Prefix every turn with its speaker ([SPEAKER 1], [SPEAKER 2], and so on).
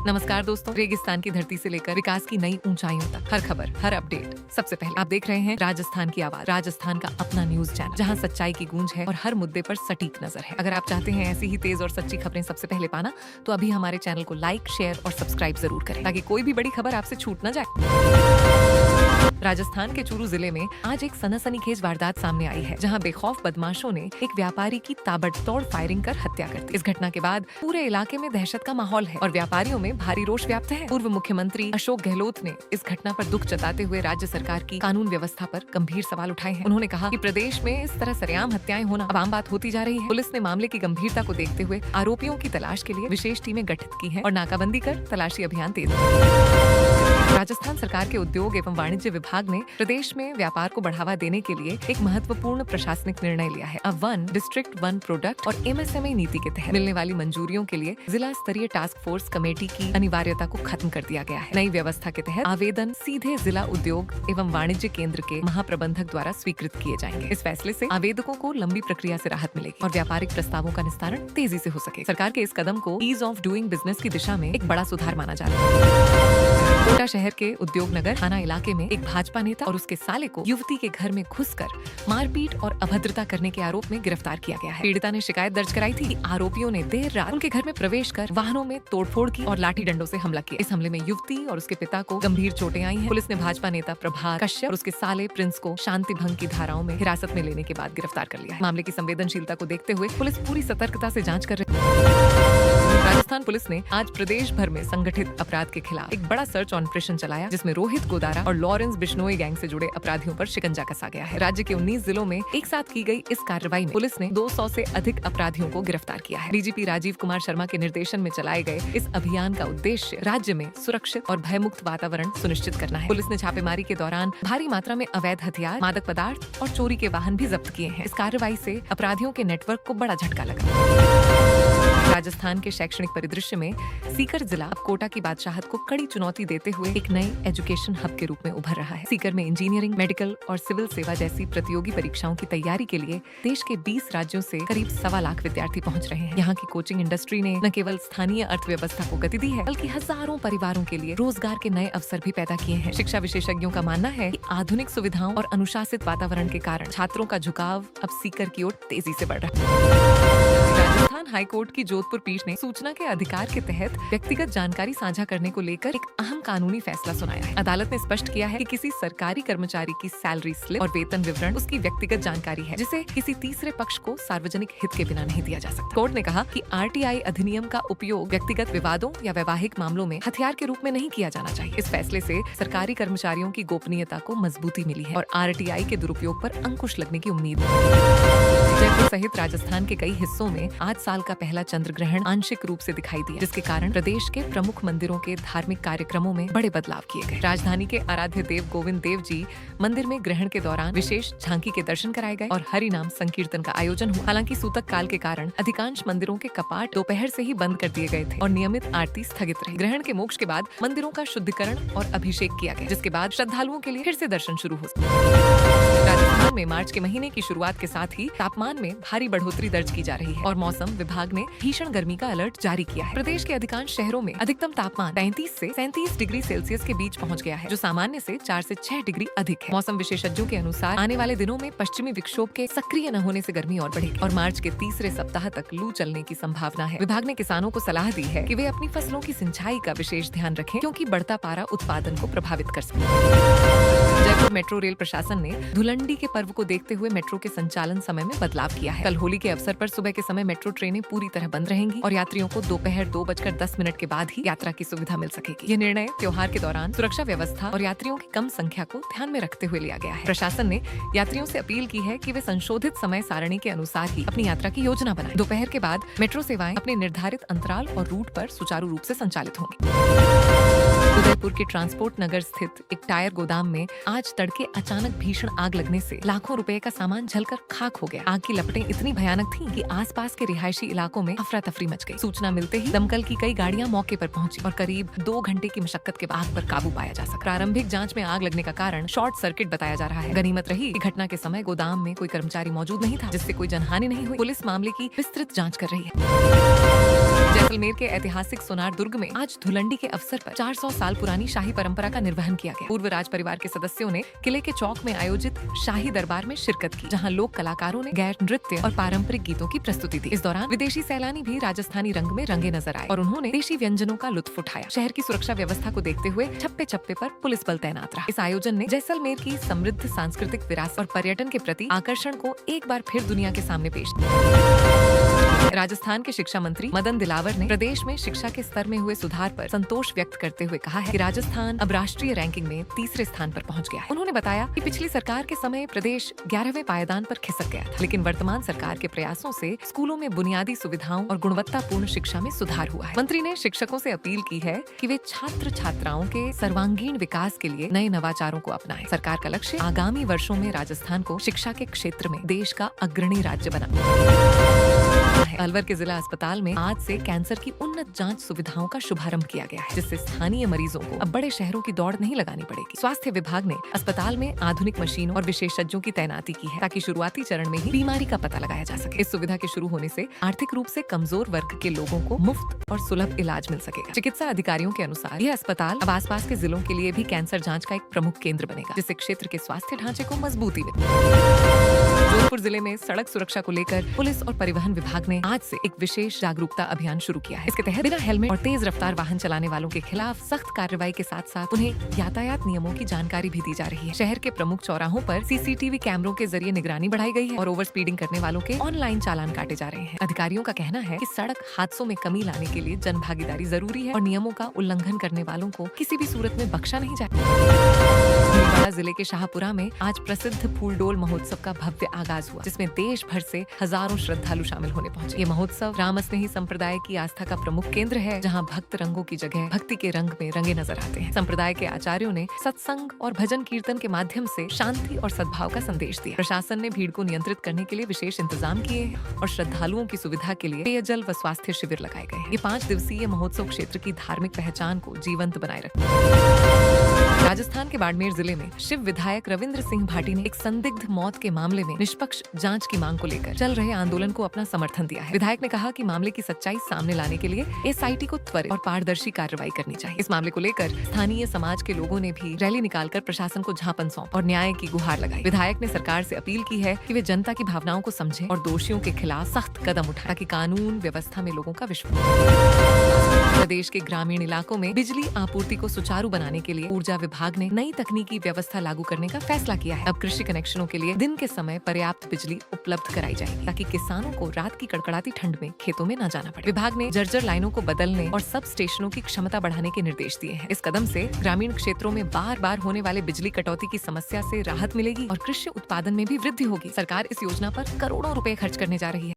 [SPEAKER 1] नमस्कार दोस्तों, रेगिस्तान की धरती से लेकर विकास की नई ऊंचाइयों तक हर खबर, हर अपडेट सबसे पहले आप देख रहे हैं राजस्थान की आवाज, राजस्थान का अपना न्यूज चैनल, जहां सच्चाई की गूंज है और हर मुद्दे पर सटीक नजर है। अगर आप चाहते हैं ऐसी ही तेज और सच्ची खबरें सबसे पहले पाना, तो अभी हमारे चैनल को लाइक, शेयर और सब्सक्राइब जरूर करें, ताकि कोई भी बड़ी खबर आपसे छूट न जाए। राजस्थान के चूरू जिले में आज एक सनसनीखेज वारदात सामने आई है, जहां बेखौफ बदमाशों ने एक व्यापारी की ताबड़तोड़ फायरिंग कर हत्या कर दी। इस घटना के बाद पूरे इलाके में दहशत का माहौल है और व्यापारियों में भारी रोष व्याप्त है। पूर्व मुख्यमंत्री अशोक गहलोत ने इस घटना पर दुख जताते हुए राज्य सरकार की कानून व्यवस्था पर गंभीर सवाल उठाए हैं। उन्होंने कहा कि प्रदेश में इस तरह सरेआम हत्याएं होना अब आम बात होती जा रही है। पुलिस ने मामले की गंभीरता को देखते हुए आरोपियों की तलाश के लिए विशेष टीमें गठित की हैं और नाकाबंदी कर तलाशी अभियान तेज किया। राजस्थान सरकार के उद्योग एवं वाणिज्य विभाग ने प्रदेश में व्यापार को बढ़ावा देने के लिए एक महत्वपूर्ण प्रशासनिक निर्णय लिया है। अब वन डिस्ट्रिक्ट वन प्रोडक्ट और MSME नीति के तहत मिलने वाली मंजूरियों के लिए जिला स्तरीय टास्क फोर्स कमेटी की अनिवार्यता को खत्म कर दिया गया है। नई व्यवस्था के तहत आवेदन सीधे जिला उद्योग एवं वाणिज्य केंद्र के महाप्रबंधक द्वारा स्वीकृत किए जाएंगे। इस फैसले से आवेदकों को लंबी प्रक्रिया से राहत मिलेगी और व्यापारिक प्रस्तावों का निस्तारण तेजी से हो सके। सरकार के इस कदम को ईज ऑफ डूइंग बिजनेस की दिशा में एक बड़ा सुधार माना जा रहा है। कोटा शहर के उद्योग नगर थाना इलाके में एक भाजपा नेता और उसके साले को युवती के घर में घुसकर मारपीट और अभद्रता करने के आरोप में गिरफ्तार किया गया है। पीड़िता ने शिकायत दर्ज कराई थी कि आरोपियों ने देर रात उनके घर में प्रवेश कर वाहनों में तोड़फोड़ की और लाठी डंडों से हमला किया। इस हमले में युवती और उसके पिता को गंभीर चोटें आई हैं। पुलिस ने भाजपा नेता प्रभात कश्यप और उसके साले प्रिंस को शांति भंग की धाराओं में हिरासत में लेने के बाद गिरफ्तार कर लिया है। मामले की संवेदनशीलता को देखते हुए पुलिस पूरी सतर्कता से जाँच कर रही है। राजस्थान पुलिस ने आज प्रदेश भर में संगठित अपराध के खिलाफ एक बड़ा सर्च ऑपरेशन चलाया, जिसमें रोहित गोदारा और लॉरेंस बिश्नोई गैंग से जुड़े अपराधियों पर शिकंजा कसा गया है। राज्य के 19 जिलों में एक साथ की गई इस कार्रवाई में पुलिस ने 200 से अधिक अपराधियों को गिरफ्तार किया है। डीजीपी राजीव कुमार शर्मा के निर्देशन में चलाए गए इस अभियान का उद्देश्य राज्य में सुरक्षित और भयमुक्त वातावरण सुनिश्चित करना है। पुलिस ने छापेमारी के दौरान भारी मात्रा में अवैध हथियार, मादक पदार्थ और चोरी के वाहन भी जब्त किए हैं। इस कार्रवाई से अपराधियों के नेटवर्क को बड़ा झटका लगा। राजस्थान के शैक्षणिक परिदृश्य में सीकर जिला अब कोटा की बादशाहत को कड़ी चुनौती देते हुए एक नए एजुकेशन हब के रूप में उभर रहा है। सीकर में इंजीनियरिंग, मेडिकल और सिविल सेवा जैसी प्रतियोगी परीक्षाओं की तैयारी के लिए देश के 20 राज्यों से करीब 1.25 लाख विद्यार्थी पहुंच रहे हैं। यहाँ की कोचिंग इंडस्ट्री ने न केवल स्थानीय अर्थव्यवस्था को गति दी है, बल्कि हजारों परिवारों के लिए रोजगार के नए अवसर भी पैदा किए हैं। शिक्षा विशेषज्ञों का मानना है कि आधुनिक सुविधाओं और अनुशासित वातावरण के कारण छात्रों का झुकाव अब सीकर की ओर तेजी से बढ़ रहा है। राजस्थान हाईकोर्ट की जोधपुर पीठ ने सूचना के अधिकार के तहत व्यक्तिगत जानकारी साझा करने को लेकर एक अहम कानूनी फैसला सुनाया है। अदालत ने स्पष्ट किया है कि किसी सरकारी कर्मचारी की सैलरी स्लिप और वेतन विवरण उसकी व्यक्तिगत जानकारी है, जिसे किसी तीसरे पक्ष को सार्वजनिक हित के बिना नहीं दिया जा सकता। कोर्ट ने कहा कि RTI अधिनियम का उपयोग व्यक्तिगत विवादों या वैवाहिक मामलों में हथियार के रूप में नहीं किया जाना चाहिए। इस फैसले से सरकारी कर्मचारियों की गोपनीयता को मजबूती मिली है और RTI के दुरुपयोग पर अंकुश लगने की उम्मीद है। जयपुर सहित राजस्थान के कई हिस्सों में आज साल का पहला चंद्र ग्रहण आंशिक रूप से दिखाई दिया, जिसके कारण प्रदेश के प्रमुख मंदिरों के धार्मिक कार्यक्रमों में बड़े बदलाव किए गए। राजधानी के आराध्य देव गोविंद देव जी मंदिर में ग्रहण के दौरान विशेष झांकी के दर्शन कराए गए और हरि नाम संकीर्तन का आयोजन हुआ। हालांकि सूतक काल के कारण अधिकांश मंदिरों के कपाट दोपहर से ही बंद कर दिए गए थे और नियमित आरती स्थगित रही। ग्रहण के मोक्ष के बाद मंदिरों का शुद्धिकरण और अभिषेक किया गया, जिसके बाद श्रद्धालुओं के लिए फिर से दर्शन शुरू हो सके। राजस्थान में मार्च के महीने की शुरुआत के साथ ही तापमान में भारी बढ़ोतरी दर्ज की जा रही है और मौसम विभाग ने भीषण गर्मी का अलर्ट जारी किया है। प्रदेश के अधिकांश शहरों में अधिकतम तापमान 33 से 37 डिग्री सेल्सियस के बीच पहुंच गया है, जो सामान्य से 4 से 6 डिग्री अधिक है। मौसम विशेषज्ञों के अनुसार आने वाले दिनों में पश्चिमी विक्षोभ के सक्रिय न होने से गर्मी और बढ़ेगी और मार्च के तीसरे सप्ताह तक लू चलने की संभावना है। विभाग ने किसानों को सलाह दी है कि वे अपनी फसलों की सिंचाई का विशेष ध्यान रखें, क्योंकि बढ़ता पारा उत्पादन को प्रभावित कर सकता है। जयपुर मेट्रो रेल प्रशासन ने धुलंडी के पर्व को देखते हुए मेट्रो के संचालन समय में बदलाव किया है। कल होली के अवसर पर सुबह के समय मेट्रो ट्रेनें पूरी तरह बंद रहेंगी और यात्रियों को दोपहर 2:10 के बाद ही यात्रा की सुविधा मिल सकेगी। ये निर्णय त्योहार के दौरान सुरक्षा व्यवस्था और यात्रियों की कम संख्या को ध्यान में रखते हुए लिया गया है। प्रशासन ने यात्रियों से अपील की है कि वे संशोधित समय सारणी के अनुसार ही अपनी यात्रा की योजना बनाएं। दोपहर के बाद मेट्रो सेवाएं अपने निर्धारित अंतराल और रूट पर सुचारू रूप से संचालित होंगी। उदयपुर के ट्रांसपोर्ट नगर स्थित एक टायर गोदाम में आज तड़के अचानक भीषण आग लगने से लाखों रुपए का सामान जलकर खाक हो गया। आग की लपटें इतनी भयानक थीं कि आसपास के रिहायशी इलाकों में अफरा तफरी मच गई। सूचना मिलते ही दमकल की कई गाड़ियां मौके पर पहुंची और करीब 2 घंटे की मशक्कत के बाद आग पर काबू पाया जा सका। प्रारंभिक जांच में आग लगने का कारण शॉर्ट सर्किट बताया जा रहा है। गनीमत रही कि घटना के समय गोदाम में कोई कर्मचारी मौजूद नहीं था, जिससे कोई जनहानि नहीं हुई। पुलिस मामले की विस्तृत जांच कर रही है। जैसलमेर के ऐतिहासिक सोनार दुर्ग में आज धुलंडी के अवसर पर 400 साल पुरानी शाही परंपरा का निर्वहन किया गया। पूर्व राज परिवार के सदस्यों ने किले के चौक में आयोजित शाही दरबार में शिरकत की, जहां लोक कलाकारों ने गैर नृत्य और पारंपरिक गीतों की प्रस्तुति दी। इस दौरान विदेशी सैलानी भी राजस्थानी रंग में रंगे नजर आए और उन्होंने देशी व्यंजनों का लुत्फ उठाया। शहर की सुरक्षा व्यवस्था को देखते हुए छप्पे छप्पे पर पुलिस बल तैनात रहा। इस आयोजन ने जैसलमेर की समृद्ध सांस्कृतिक विरासत और पर्यटन के प्रति आकर्षण को एक बार फिर दुनिया के सामने पेश किया। राजस्थान के शिक्षा मंत्री मदन दिलावर ने प्रदेश में शिक्षा के स्तर में हुए सुधार पर संतोष व्यक्त करते हुए कहा है कि राजस्थान अब राष्ट्रीय रैंकिंग में 3रे स्थान पर पहुंच गया है। उन्होंने बताया कि पिछली सरकार के समय प्रदेश 11वें पायदान पर खिसक गया था, लेकिन वर्तमान सरकार के प्रयासों से स्कूलों में बुनियादी सुविधाओं और गुणवत्तापूर्ण शिक्षा में सुधार हुआ है। मंत्री ने शिक्षकों से अपील की है कि वे छात्र छात्राओं के सर्वांगीण विकास के लिए नए नवाचारों को अपनाएं। सरकार का लक्ष्य आगामी वर्षों में राजस्थान को शिक्षा के क्षेत्र में देश का अग्रणी राज्य बनाना। अलवर के जिला अस्पताल में आज से कैंसर की उन्नत जांच सुविधाओं का शुभारंभ किया गया है, जिससे स्थानीय मरीजों को अब बड़े शहरों की दौड़ नहीं लगानी पड़ेगी। स्वास्थ्य विभाग ने अस्पताल में आधुनिक मशीनों और विशेषज्ञों की तैनाती की है, ताकि शुरुआती चरण में ही बीमारी का पता लगाया जा सके। इस सुविधा के शुरू होने से आर्थिक रूप से कमजोर वर्ग के लोगों को मुफ्त और सुलभ इलाज मिल सकेगा। चिकित्सा अधिकारियों के अनुसार यह अस्पताल अब आसपास के जिलों के लिए भी कैंसर जाँच का एक प्रमुख केंद्र बनेगा, जिससे क्षेत्र के स्वास्थ्य ढांचे को मजबूती मिलेगी। जोधपुर जिले में सड़क सुरक्षा को लेकर पुलिस और परिवहन विभाग ने आज से एक विशेष जागरूकता अभियान शुरू किया है। इसके तहत बिना हेलमेट और तेज रफ्तार वाहन चलाने वालों के खिलाफ सख्त कार्रवाई के साथ साथ उन्हें यातायात नियमों की जानकारी भी दी जा रही है। शहर के प्रमुख चौराहों पर सीसीटीवी कैमरों के जरिए निगरानी बढ़ाई गई है और ओवर स्पीडिंग करने वालों के ऑनलाइन चालान काटे जा रहे हैं। अधिकारियों का कहना है कि सड़क हादसों में कमी लाने के लिए जन भागीदारी जरूरी है और नियमों का उल्लंघन करने वालों को किसी भी सूरत में बख्शा नहीं जाएगा। जिले के शाहपुरा में आज प्रसिद्ध फूलडोल महोत्सव का भव्य आगाज हुआ, जिसमें देश भर से हजारों श्रद्धालु शामिल होने पहुंचे। ये महोत्सव रामस्नेही संप्रदाय की आस्था का प्रमुख केंद्र है, जहां भक्त रंगों की जगह भक्ति के रंग में रंगे नजर आते हैं। संप्रदाय के आचार्यों ने सत्संग और भजन कीर्तन के माध्यम से शांति और सद्भाव का संदेश दिया। प्रशासन ने भीड़ को नियंत्रित करने के लिए विशेष इंतजाम किए हैं और श्रद्धालुओं की सुविधा के लिए पेयजल व स्वास्थ्य शिविर लगाए गए। ये 5 दिवसीय महोत्सव क्षेत्र की धार्मिक पहचान को जीवंत बनाए रखता है। राजस्थान के बाड़मेर जिले में शिव विधायक रविंद्र सिंह भाटी ने एक संदिग्ध मौत के मामले में निष्पक्ष जांच की मांग को लेकर चल रहे आंदोलन को अपना समर्थन दिया है। विधायक ने कहा कि मामले की सच्चाई सामने लाने के लिए एसआईटी को त्वरित और पारदर्शी कार्रवाई करनी चाहिए। इस मामले को लेकर स्थानीय समाज के लोगों ने भी रैली निकालकर प्रशासन को झापन सौंप और न्याय की गुहार लगाई। विधायक ने सरकार से अपील की है कि वे जनता की भावनाओं को समझें और दोषियों के खिलाफ सख्त कदम उठाएं, ताकि कानून व्यवस्था में लोगों का विश्वास। प्रदेश के ग्रामीण इलाकों में बिजली आपूर्ति को सुचारू बनाने के लिए ऊर्जा विभाग ने नई तकनीकी व्यवस्था लागू करने का फैसला किया है। अब कृषि कनेक्शनों के लिए दिन के समय पर्याप्त बिजली उपलब्ध कराई जाएगी, ताकि किसानों को रात की कड़कड़ाती ठंड में खेतों में न जाना पड़े। विभाग ने जर्जर लाइनों को बदलने और सब स्टेशनों की क्षमता बढ़ाने के निर्देश दिए हैं। इस कदम से ग्रामीण क्षेत्रों में बार बार होने वाले बिजली कटौती की समस्या से राहत मिलेगी और कृषि उत्पादन में भी वृद्धि होगी। सरकार इस योजना पर करोड़ों रुपए खर्च करने जा रही है।